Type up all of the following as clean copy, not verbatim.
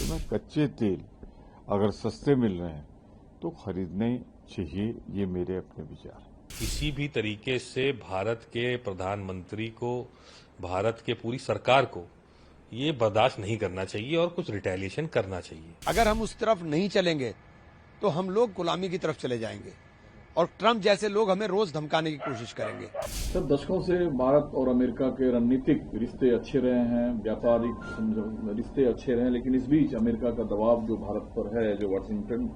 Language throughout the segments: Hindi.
तो मैं कच्चे तेल अगर सस्ते मिल रहे हैं तो खरीदने चाहिए, ये मेरे अपने विचार हैं। किसी भी तरीके से भारत के प्रधानमंत्री को, भारत के पूरी सरकार को ये बर्दाश्त नहीं करना चाहिए और कुछ रिटेलिएशन करना चाहिए। अगर हम उस तरफ नहीं चलेंगे तो हम लोग गुलामी की तरफ चले जाएंगे और ट्रंप जैसे लोग हमें रोज धमकाने की कोशिश करेंगे। सर, दशकों से भारत और अमेरिका के रणनीतिक रिश्ते अच्छे रहे हैं, व्यापारिक रिश्ते अच्छे रहे हैं, लेकिन इस बीच अमेरिका का दबाव जो भारत पर है, जो वाशिंगटन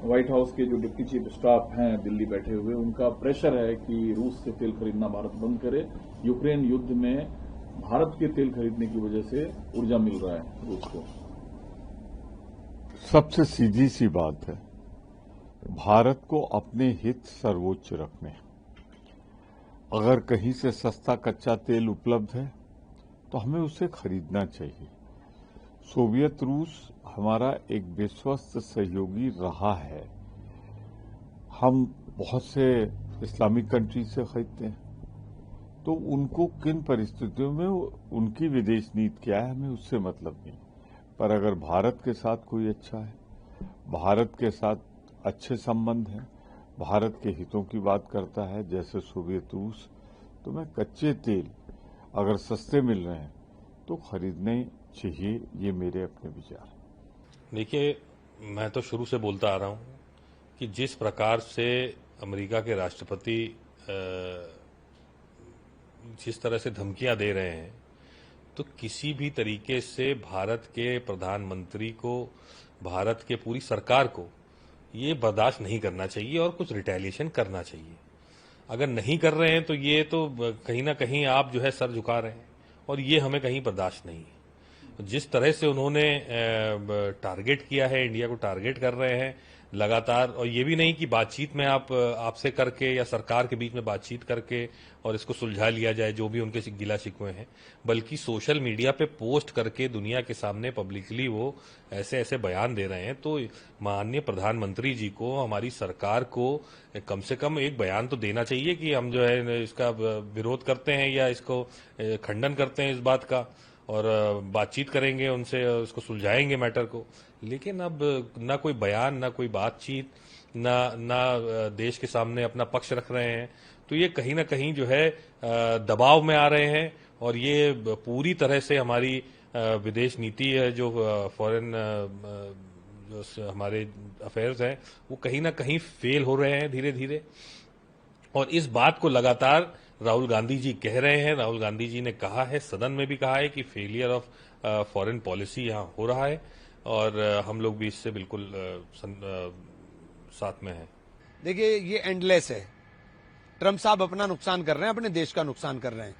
व्हाइट हाउस के जो डिप्टी चीफ स्टाफ हैं दिल्ली बैठे हुए, उनका प्रेशर है कि रूस से तेल खरीदना भारत बंद करे। यूक्रेन युद्ध में भारत के तेल खरीदने की वजह से ऊर्जा मिल रहा है रूस को। सबसे सीधी सी बात है, भारत को अपने हित सर्वोच्च रखने हैं। अगर कहीं से सस्ता कच्चा तेल उपलब्ध है तो हमें उसे खरीदना चाहिए। सोवियत रूस हमारा एक विश्वस्त सहयोगी रहा है। हम बहुत से इस्लामिक कंट्री से खरीदते हैं, तो उनको किन परिस्थितियों में उनकी विदेश नीति क्या है हमें उससे मतलब नहीं। पर अगर भारत के साथ कोई अच्छा है, भारत के साथ अच्छे संबंध हैं, भारत के हितों की बात करता है जैसे सोवियत रूस, तो मैं कच्चे तेल अगर सस्ते मिल रहे हैं तो खरीदने चाहिए, ये मेरे अपने विचार हैं। देखिए, मैं तो शुरू से बोलता आ रहा हूं कि जिस प्रकार से अमेरिका के राष्ट्रपति जिस तरह से धमकियां दे रहे हैं, तो किसी भी तरीके से भारत के प्रधानमंत्री को, भारत के पूरी सरकार को ये बर्दाश्त नहीं करना चाहिए और कुछ रिटेलिएशन करना चाहिए। अगर नहीं कर रहे हैं तो ये तो कहीं ना कहीं आप जो है सर झुका रहे हैं और ये हमें कहीं बर्दाश्त नहीं है। जिस तरह से उन्होंने टारगेट किया है, इंडिया को टारगेट कर रहे हैं लगातार, और ये भी नहीं कि बातचीत में आपसे करके या सरकार के बीच में बातचीत करके और इसको सुलझा लिया जाए जो भी उनके गिला शिकवे हैं, बल्कि सोशल मीडिया पे पोस्ट करके दुनिया के सामने पब्लिकली वो ऐसे ऐसे बयान दे रहे हैं। तो माननीय प्रधानमंत्री जी को, हमारी सरकार को कम से कम एक बयान तो देना चाहिए कि हम जो है इसका विरोध करते हैं या इसको खंडन करते हैं इस बात का, और बातचीत करेंगे उनसे, उसको सुलझाएंगे मैटर को। लेकिन अब ना कोई बयान, ना कोई बातचीत, ना देश के सामने अपना पक्ष रख रहे हैं, तो ये कहीं ना कहीं जो है दबाव में आ रहे हैं। और ये पूरी तरह से हमारी विदेश नीति है, जो फॉरेन जो हमारे अफेयर्स हैं, वो कहीं ना कहीं फेल हो रहे हैं धीरे धीरे। और इस बात को लगातार राहुल गांधी जी कह रहे हैं। राहुल गांधी जी ने कहा है, सदन में भी कहा है कि फेलियर ऑफ फॉरेन पॉलिसी यहां हो रहा है, और हम लोग भी इससे बिल्कुल साथ में हैं। देखिए, ये एंडलेस है। ट्रंप साहब अपना नुकसान कर रहे हैं, अपने देश का नुकसान कर रहे हैं।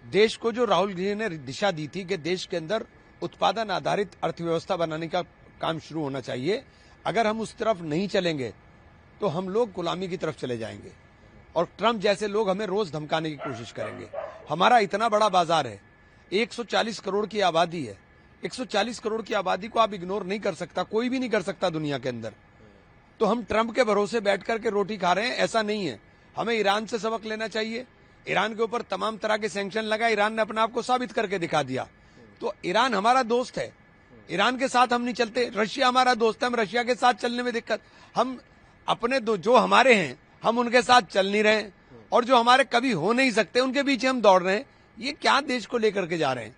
देश को जो राहुल जी ने दिशा दी थी कि देश के अंदर उत्पादन आधारित अर्थव्यवस्था बनाने का काम शुरू होना चाहिए, अगर हम उस तरफ नहीं चलेंगे तो हम लोग गुलामी की तरफ चले जाएंगे और ट्रंप जैसे लोग हमें रोज धमकाने की कोशिश करेंगे। हमारा इतना बड़ा बाजार है, 140 करोड़ की आबादी है। 140 करोड़ की आबादी को आप इग्नोर नहीं कर सकता, कोई भी नहीं कर सकता दुनिया के अंदर। तो हम ट्रंप के भरोसे बैठ करके रोटी खा रहे हैं, ऐसा नहीं है। हमें ईरान से सबक लेना चाहिए। ईरान के ऊपर तमाम तरह के सैंक्शन लगा, ईरान ने अपने आप को साबित करके दिखा दिया। तो ईरान हमारा दोस्त है, ईरान के साथ हम नहीं चलते। रशिया हमारा दोस्त है, हम रशिया के साथ चलने में दिक्कत। हम अपने जो हमारे हैं हम उनके साथ चल नहीं रहे, और जो हमारे कभी हो नहीं सकते उनके पीछे हम दौड़ रहे हैं। ये क्या देश को लेकर के जा रहे हैं?